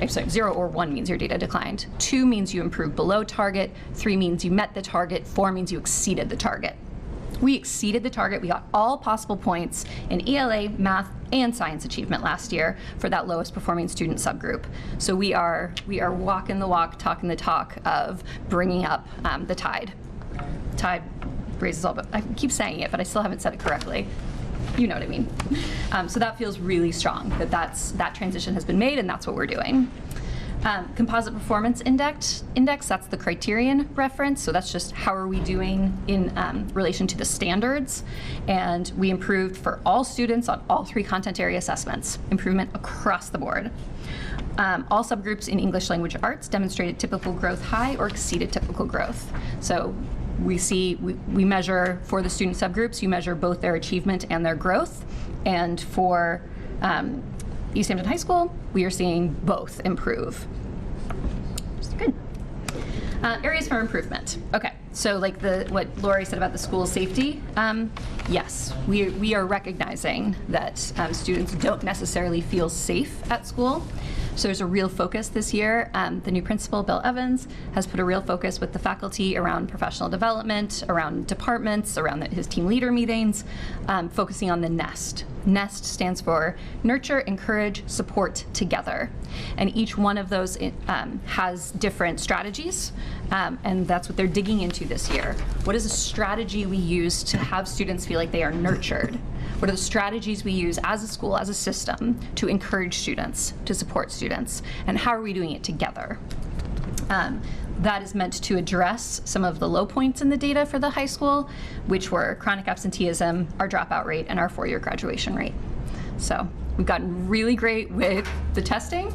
S10: Sorry, 0 or 1 means your data declined. 2 means you improved below target. 3 means you met the target. 4 means you exceeded the target. We exceeded the target. We got all possible points in ELA, math, and science achievement last year for that lowest performing student subgroup. So we are walking the walk, talking the talk of bringing up the tide. Tide raises all, but I keep saying it, but I still haven't said it correctly. You know what I mean. So that feels really strong that transition has been made, and that's what we're doing. Composite performance index, that's the criterion reference, so that's just how are we doing in relation to the standards. And we improved for all students on all 3 content area assessments, improvement across the board. All subgroups in English language arts demonstrated typical growth high or exceeded typical growth. So we measure for the student subgroups, you measure both their achievement and their growth. And for Easthampton High School, we are seeing both improve. Good. Areas for improvement. Okay, so like what Lori said about the school safety, yes, we are recognizing that students don't necessarily feel safe at school. So there's a real focus this year. The new principal, Bill Evans, has put a real focus with the faculty around professional development, around departments, around his team leader meetings, focusing on the NEST. NEST stands for Nurture, Encourage, Support Together. And each one of those has different strategies, and that's what they're digging into this year. What is a strategy we use to have students feel like they are nurtured? What are the strategies we use as a school, as a system, to encourage students, to support students? And how are we doing it together? That is meant to address some of the low points in the data for the high school, which were chronic absenteeism, our dropout rate, and our 4-year graduation rate. So we've gotten really great with the testing,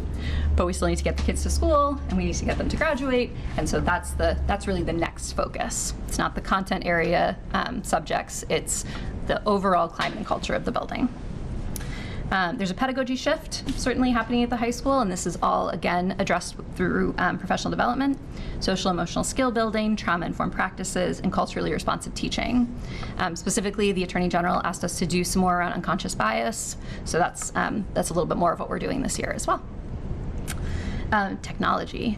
S10: but we still need to get the kids to school, and we need to get them to graduate, and so that's really the next focus. It's not the content area subjects, it's the overall climate and culture of the building. There's a pedagogy shift certainly happening at the high school, and this is all, again, addressed through professional development, social emotional skill building, trauma-informed practices, and culturally responsive teaching. Specifically, the Attorney General asked us to do some more around unconscious bias, so that's a little bit more of what we're doing this year as well. Technology.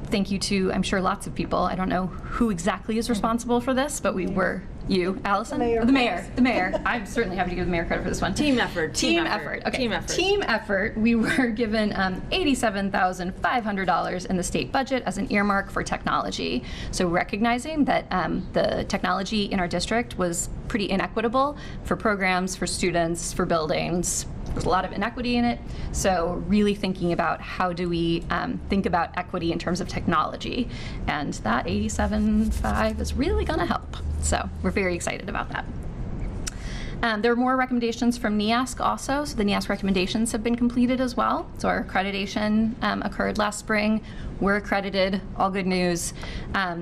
S10: Thank you to, I'm sure, lots of people. I don't know who exactly is responsible for this, but we were you, Allison? The mayor. I'm certainly happy to give the mayor credit for this one.
S9: Team effort.
S10: Okay.
S9: Team effort.
S10: Team effort. We were given $87,500 in the state budget as an earmark for technology. So recognizing that the technology in our district was pretty inequitable for programs, for students, for buildings. There's a lot of inequity in it, so really thinking about how do we think about equity in terms of technology, and that 87.5 is really going to help. So we're very excited about that. There are more recommendations from NEASC also, so the NEASC recommendations have been completed as well. So our accreditation occurred last spring. We're accredited, all good news.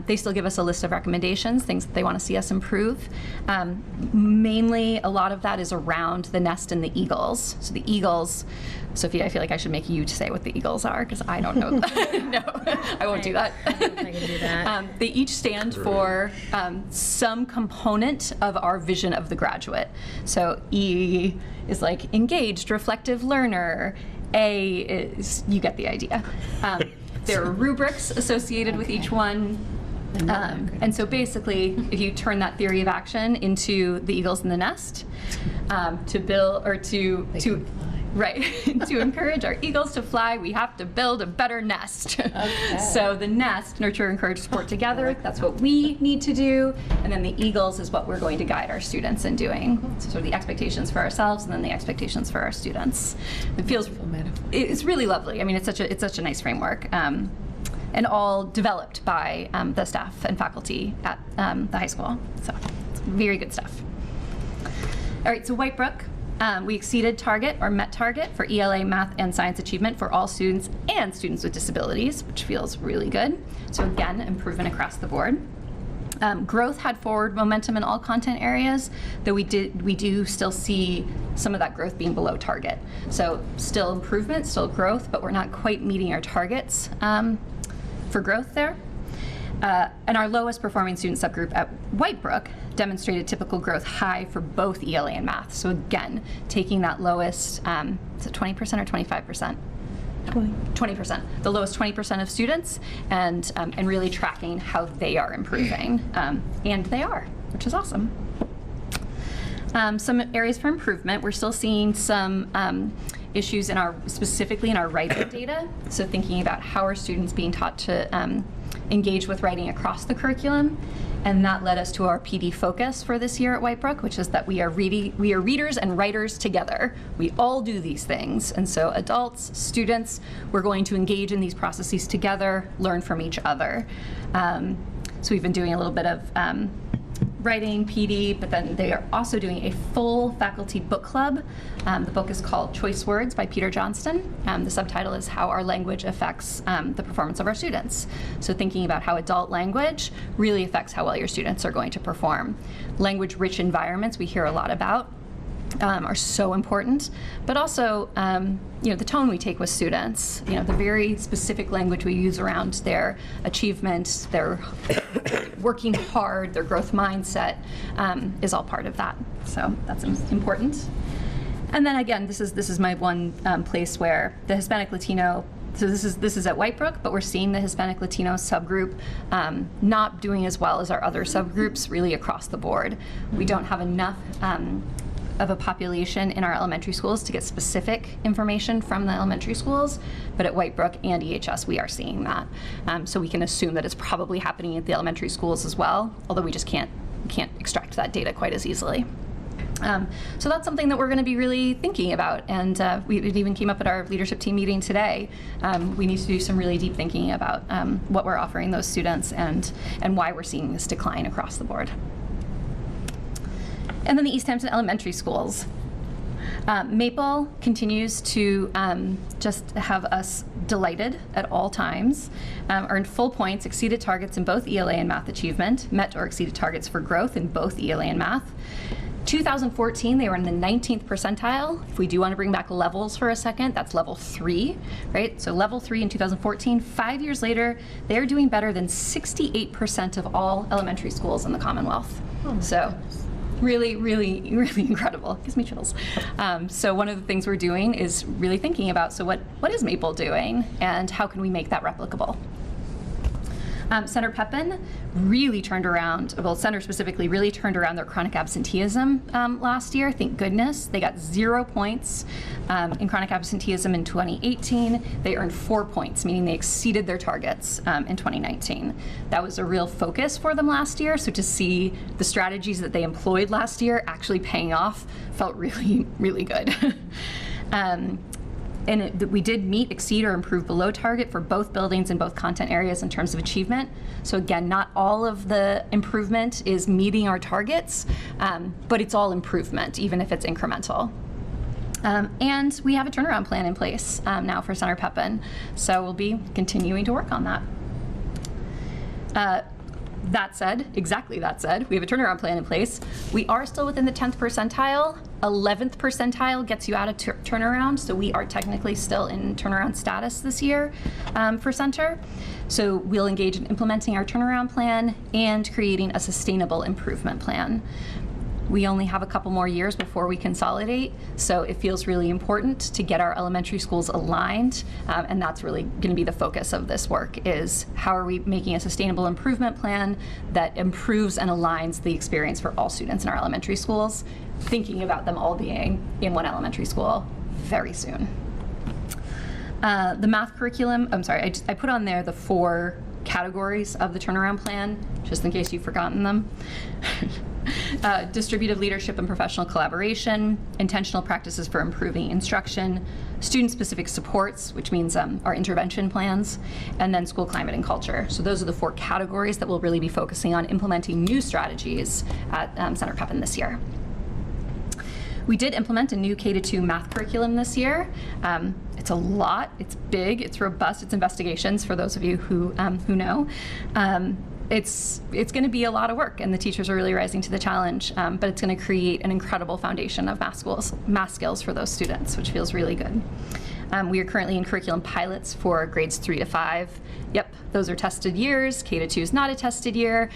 S10: They still give us a list of recommendations, things that they want to see us improve. Mainly, a lot of that is around the NEST and the EAGLES. So the EAGLES, Sophia, I feel like I should make you to say what the EAGLES are, because I don't know. No, I won't do that.
S8: I can do that.
S10: They each stand for some component of our vision of the graduate. So E is like engaged, reflective learner. A is, you get the idea. There are rubrics associated with each one. And so basically, if you turn that theory of action into the EAGLES and the NEST, to build, or to encourage our eagles to fly, we have to build a better nest. Okay. So the NEST, nurture, encourage, support together, that's what we need to do. And then the EAGLES is what we're going to guide our students in doing. So sort of the expectations for ourselves and then the expectations for our students. It feels, it's really lovely. I mean, it's such a nice framework. And all developed by the staff and faculty at the high school. So it's very good stuff. All right, so White Brook, we exceeded target or met target for ELA, math, and science achievement for all students and students with disabilities, which feels really good. So again, improvement across the board. Growth had forward momentum in all content areas, though we do still see some of that growth being below target. So still improvement, still growth, but we're not quite meeting our targets for growth there. And our lowest performing student subgroup at White Brook demonstrated typical growth high for both ELA and math. So again, taking that lowest, is it 20% or 25%? 20%, the lowest 20% of students, and really tracking how they are improving, and they are, which is awesome. Some areas for improvement, we're still seeing some issues specifically in our writing data. So thinking about how are students being taught to engage with writing across the curriculum. And that led us to our PD focus for this year at White Brook, which is that we are readers and writers together. We all do these things. And so adults, students, we're going to engage in these processes together, learn from each other. So we've been doing a little bit of writing, PD, but then they are also doing a full faculty book club. The book is called Choice Words by Peter Johnston. The subtitle is How Our Language Affects the Performance of Our Students. So thinking about how adult language really affects how well your students are going to perform. Language-rich environments we hear a lot about are so important, but also the tone we take with students, the very specific language we use around their achievement, their working hard, their growth mindset is all part of that. So that's important. And then again, this is my one place where the Hispanic Latino. So this is at White Brook, but we're seeing the Hispanic Latino subgroup not doing as well as our other subgroups really across the board. We don't have enough of a population in our elementary schools to get specific information from the elementary schools, but at White Brook and EHS we are seeing that. So we can assume that it's probably happening at the elementary schools as well, although we just can't extract that data quite as easily. So that's something that we're going to be really thinking about, and it even came up at our leadership team meeting today. We need to do some really deep thinking about what we're offering those students and why we're seeing this decline across the board. And then the Easthampton Elementary Schools. Maple continues to just have us delighted at all times, earned full points, exceeded targets in both ELA and math achievement, met or exceeded targets for growth in both ELA and math. 2014, they were in the 19th percentile. If we do want to bring back levels for a second, that's level 3, right? So level 3 in 2014, 5 years later, they're doing better than 68% of all elementary schools in the Commonwealth. So really, really, really incredible. Gives me chills. So one of the things we're doing is really thinking about, so what is Maple doing and how can we make that replicable? Center Pepin really turned around, well, Center specifically really turned around their chronic absenteeism last year. Thank goodness. They got 0 points in chronic absenteeism in 2018. They earned 4 points, meaning they exceeded their targets in 2019. That was a real focus for them last year. So to see the strategies that they employed last year actually paying off felt really, really good. And we did meet, exceed, or improve below target for both buildings and both content areas in terms of achievement. So again, not all of the improvement is meeting our targets, but it's all improvement, even if it's incremental. And we have a turnaround plan in place now for Center Pepin, so we'll be continuing to work on that. That said, exactly that said, we have a turnaround plan in place. We are still within the 10th percentile. 11th percentile gets you out of turnaround, so we are technically still in turnaround status this year for Center. So we'll engage in implementing our turnaround plan and creating a sustainable improvement plan. We only have a couple more years before we consolidate, so it feels really important to get our elementary schools aligned, and that's really going to be the focus of this work, is how are we making a sustainable improvement plan that improves and aligns the experience for all students in our elementary schools, thinking about them all being in one elementary school very soon. The math curriculum, I'm sorry, I put on there the 4 categories of the turnaround plan, just in case you've forgotten them. Distributive leadership and professional collaboration, intentional practices for improving instruction, student-specific supports, which means our intervention plans, and then school climate and culture. So those are the 4 categories that we'll really be focusing on implementing new strategies at Center Pepin this year. We did implement a new K-2 math curriculum this year. It's a lot, it's big, it's robust, it's investigations for those of you who know. It's going to be a lot of work, and the teachers are really rising to the challenge, but it's going to create an incredible foundation of math skills for those students, which feels really good. We are currently in curriculum pilots for grades 3 to 5. Yep, those are tested years. K-2 is not a tested year,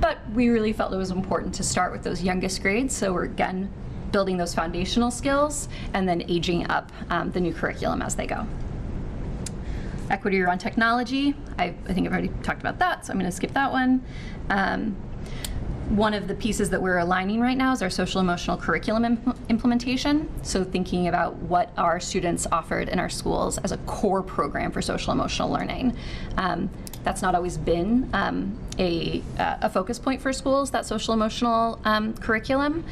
S10: but we really felt it was important to start with those youngest grades, so we're, again, building those foundational skills and then aging up the new curriculum as they go. Equity around technology, I think I've already talked about that, so I'm going to skip that one. One of the pieces that we're aligning right now is our social emotional curriculum implementation. So thinking about what our students offered in our schools as a core program for social emotional learning. That's not always been a focus point for schools, that social emotional curriculum.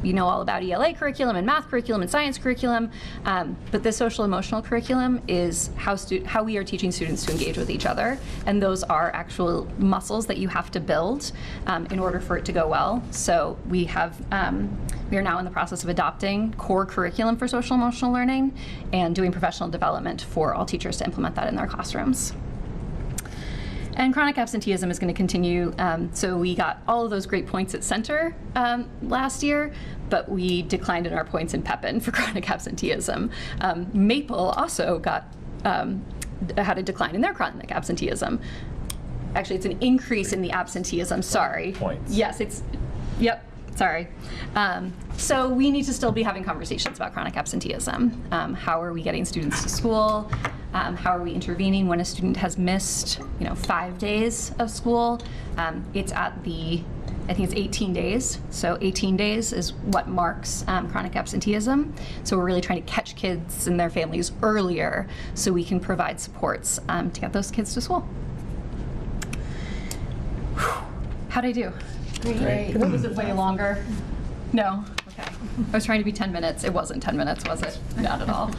S10: You know all about ELA curriculum and math curriculum and science curriculum, but this social emotional curriculum is how we are teaching students to engage with each other, and those are actual muscles that you have to build in order for it to go well. So we are now in the process of adopting core curriculum for social emotional learning and doing professional development for all teachers to implement that in their classrooms. And chronic absenteeism is going to continue. So we got all of those great points at Center last year, but we declined in our points in Pepin for chronic absenteeism. Maple also had a decline in their chronic absenteeism. Actually, it's an increase in the absenteeism, sorry.
S7: Points.
S10: Yes, yep, sorry. So we need to still be having conversations about chronic absenteeism. How are we getting students to school? How are we intervening when a student has missed, 5 days of school? It's at I think it's 18 days. So 18 days is what marks chronic absenteeism. So we're really trying to catch kids and their families earlier so we can provide supports to get those kids to school. How'd I do?
S6: Great.
S10: Was it way longer? No? Okay. I was trying to be 10 minutes. It wasn't 10 minutes, was it? Not at all.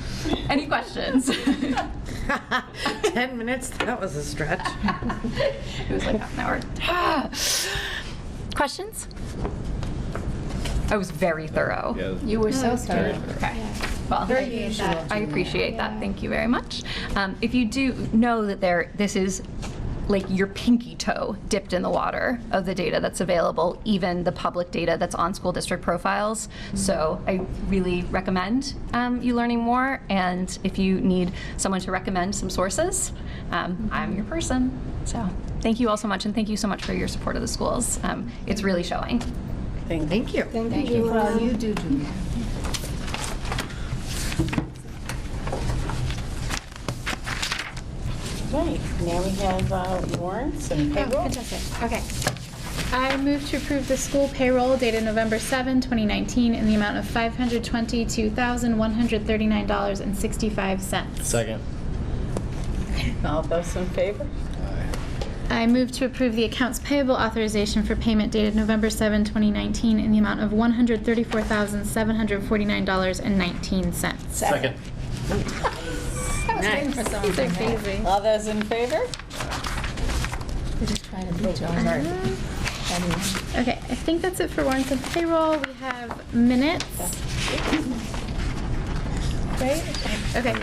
S10: Any questions?
S12: 10 minutes? That was a stretch.
S10: It was like half an hour. Questions? I was very thorough.
S4: Yeah.
S6: You were so thorough.
S10: Okay. Well, I appreciate that. Thank you very much. If you do know that this is like your pinky toe dipped in the water of the data that's available, even the public data that's on school district profiles. So I really recommend you learning more, and if you need someone to recommend some sources, I'm your person. So thank you all so much, and thank you so much for your support of the schools. It's really showing.
S12: Thank you.
S6: Thank you for all you do, Julia.
S1: Right, now we have warrants and payroll.
S5: Fantastic. Okay. I move to approve the school payroll dated November 7, 2019 in the amount of $522,139.65.
S4: Second.
S1: All those in favor?
S5: I move to approve the accounts payable authorization for payment dated November 7, 2019 in the amount of $134,749.19.
S4: Second.
S5: These are crazy.
S1: All those in favor?
S6: We're just trying to beat you on that.
S5: Okay, I think that's it for warrants and payroll. We have minutes. Right? Okay.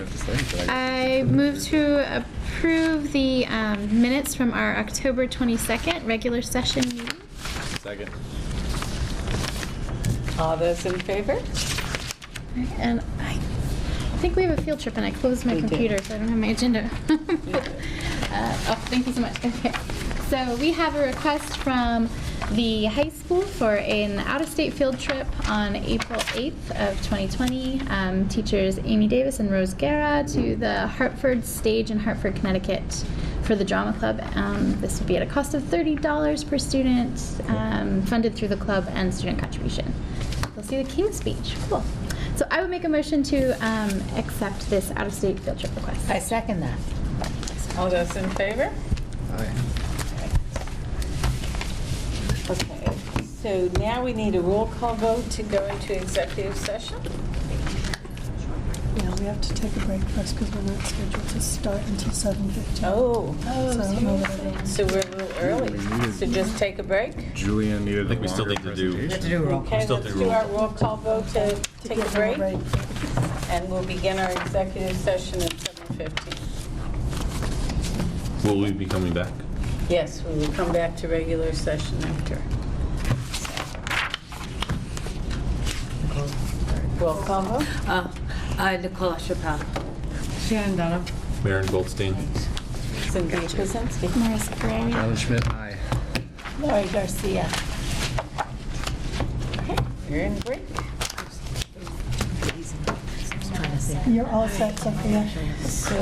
S5: I move to approve the minutes from our October 22nd regular session meeting.
S4: Second.
S1: All those in favor?
S5: And I think we have a field trip, and I closed my computer, so I don't have my agenda. Thank you so much. Okay. So we have a request from the high school for an out-of-state field trip on April 8th of 2020. Teachers Amy Davis and Rose Guerra to the Hartford Stage in Hartford, Connecticut for the drama club. This would be at a cost of $30 per student, funded through the club and student contribution. They'll see the King's Speech. Cool. So I would make a motion to accept this out-of-state field trip request.
S6: I second that.
S1: All those in favor?
S4: Aye.
S1: Okay, so now we need a roll call vote to go into executive session.
S2: we have to take a break first because we're not scheduled to start until 7:15.
S1: Oh,
S2: So I don't know what everyone-
S1: so we're a little early. So just take a break?
S4: Julian needed
S7: I think we still need to do.
S1: Okay,
S7: Still
S1: let's
S7: do
S1: do
S7: roll
S1: our roll call vote to take a
S2: give them
S1: break. And we'll begin our executive session at 7:15.
S7: Will we be coming back?
S1: Yes, we will come back to regular session after. Roll call vote?
S9: Nicole Chappelle.
S12: Sharon Dunham.
S7: Maren Goldstein.
S1: Cynthia Kuzinski.
S5: Marissa Gray.
S4: Alan Schmidt, aye.
S11: Lori Garcia.
S1: You're in break.
S2: You're all set, Sophia.
S1: So